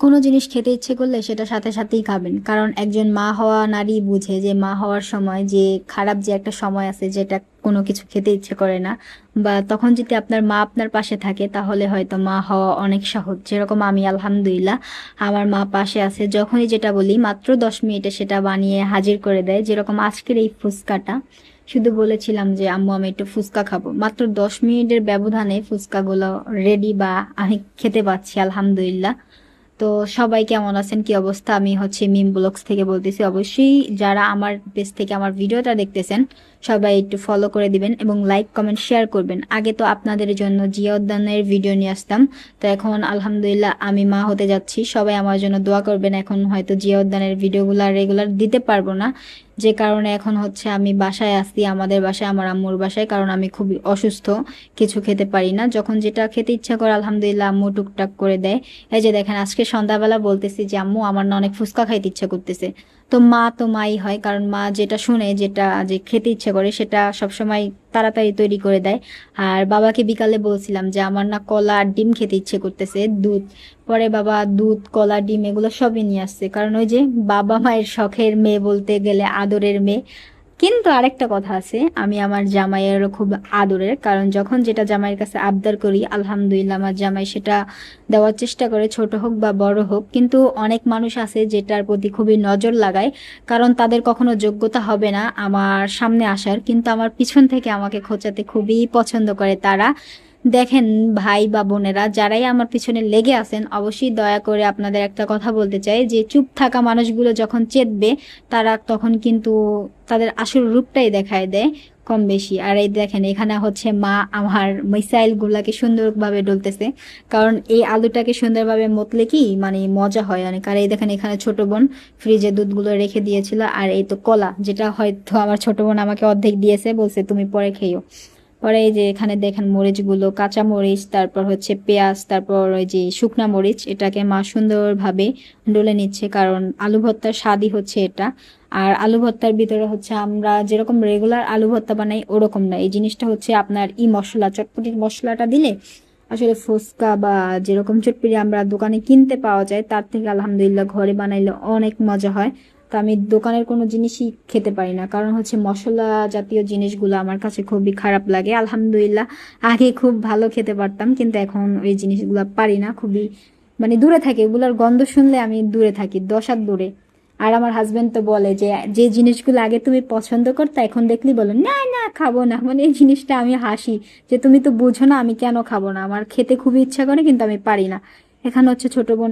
কোনো জিনিস খেতে ইচ্ছে করলে সেটা সাথে সাথেই খাবেন, কারণ একজন মা হওয়া নারী বুঝে যে মা হওয়ার সময় যে খারাপ যে একটা সময় আছে যেটা কোনো কিছু খেতে ইচ্ছে করে না, বা তখন যদি আপনার মা আপনার পাশে থাকে তাহলে হয়তো মা হওয়া অনেক সহজ। যেরকম আমি আলহামদুলিল্লাহ আমার মা পাশে আছে, যখনই যেটা বলি মাত্র 10 মিনিটে সেটা বানিয়ে হাজির করে দেয়। যেরকম আজকের এই ফুচকাটা, শুধু বলেছিলাম যে আম্মু আমি একটু ফুচকা খাবো, মাত্র 10 মিনিটের ব্যবধানে ফুচকাগুলো রেডি, বা আমি খেতে পাচ্ছি আলহামদুলিল্লাহ। তো সবাই কেমন আছেন, কি অবস্থা? আমি হচ্ছে মিম ব্লগস থেকে বলতেছি। অবশ্যই যারা আমার পেজ থেকে আমার ভিডিওটা দেখতেছেন সবাই একটু ফলো করে দিবেন এবং লাইক কমেন্ট শেয়ার করবেন। আগে তো আপনাদের জন্য জিয়া উদ্যানের ভিডিও নিয়ে আসতাম, তো এখন আলহামদুলিল্লাহ আমি মা হতে যাচ্ছি, সবাই আমার জন্য দোয়া করবেন। এখন হয়তো জিয়া উদ্যানের ভিডিওগুলো রেগুলার দিতে পারবো না, যে কারণে এখন হচ্ছে আমি বাসায় আসছি, আমাদের বাসায়, আমার আম্মুর বাসায়, কারণ আমি খুবই অসুস্থ, কিছু খেতে পারি না। যখন যেটা খেতে ইচ্ছা করে আলহামদুলিল্লাহ আম্মু টুকটাক করে দেয়। এই যে দেখেন আজকে সন্ধ্যাবেলা বলতেছি যে আম্মু আমার না অনেক ফুচকা খাইতে ইচ্ছা করতেছে। তো মা তো মাই হয়, কারণ মা যেটা শুনে, যেটা যে খেতে ইচ্ছে করে সেটা সবসময় তাড়াতাড়ি তৈরি করে দেয়। আর বাবাকে বিকালে বলছিলাম যে আমার না কলা আর ডিম খেতে ইচ্ছে করতেছে, দুধ। পরে বাবা দুধ কলা ডিম এগুলো সবই নিয়ে আসছে, কারণ ওই যে বাবা মায়ের শখের মেয়ে, বলতে গেলে আদরের মেয়ে। কিন্তু আরেকটা কথা আছে, আমি আমার জামাইয়েরও খুব আদরের, কারণ যখন যেটা জামাইয়ের কাছে আবদার করি আলহামদুলিল্লাহ আমার জামাই সেটা দেওয়ার চেষ্টা করে, ছোট হোক বা বড় হোক। কিন্তু অনেক মানুষ আছে যেটার প্রতি খুবই নজর লাগায়, কারণ তাদের কখনো যোগ্যতা হবে না আমার সামনে আসার, কিন্তু আমার পিছন থেকে আমাকে খোঁচাতে খুবই পছন্দ করে তারা। দেখেন ভাই বা বোনেরা যারাই আমার পিছনে লেগে আছেন, অবশ্যই দয়া করে আপনাদের একটা কথা বলতে চাই যে চুপ থাকা মানুষগুলো যখন চেতবে তারা তখন কিন্তু তাদের আসল রূপটাই দেখায় দেয় কম বেশি। আর এই দেখেন এখানে হচ্ছে মা আমার মিসাইল গুলাকে সুন্দরভাবে ডলতেছে, কারণ এই আলুটাকে সুন্দরভাবে মতলে কি মানে মজা হয় অনেক। আর এই দেখেন এখানে ছোট বোন ফ্রিজে দুধগুলো রেখে দিয়েছিল, আর এই তো কলা, যেটা হয়তো আমার ছোট বোন আমাকে অর্ধেক দিয়েছে, বলছে তুমি পরে খেয়েও। পরে এই যে এখানে দেখেন মরিচগুলো, কাঁচা মরিচ, তারপর হচ্ছে পেঁয়াজ, তারপর ওই যে শুকনা মরিচ, এটাকে মা সুন্দরভাবে ডলে নিচ্ছে, কারণ আলু ভর্তার স্বাদই হচ্ছে এটা। আর আলু ভর্তার ভিতরে হচ্ছে আমরা যেরকম রেগুলার আলু ভর্তা বানাই ওরকম না, এই জিনিসটা হচ্ছে আপনার ই মশলা, চটপটির মশলাটা দিলে আসলে ফুচকা বা যেরকম চটপটি আমরা দোকানে কিনতে পাওয়া যায় তার থেকে আলহামদুলিল্লাহ ঘরে বানাইলে অনেক মজা হয়। তো আমি দোকানের কোনো জিনিসই খেতে পারি না, কারণ হচ্ছে মশলা জাতীয় জিনিসগুলো আমার কাছে খুবই খারাপ লাগে। আলহামদুলিল্লাহ আগে খুব ভালো খেতে পারতাম, কিন্তু এখন ওই জিনিসগুলো পারি না, খুবই মানে দূরে থাকি, এগুলোর গন্ধ শুনলে আমি দূরে থাকি, 10 হাত দূরে। আর আমার হাজবেন্ড তো বলে যে যে জিনিসগুলো আগে তুমি পছন্দ করতে এখন দেখলি বলো না না খাবো না, মানে এই জিনিসটা আমি হাসি যে তুমি তো বুঝো না আমি কেন খাবো না, আমার খেতে খুবই ইচ্ছা করে কিন্তু আমি পারি না। এখানে হচ্ছে ছোট বোন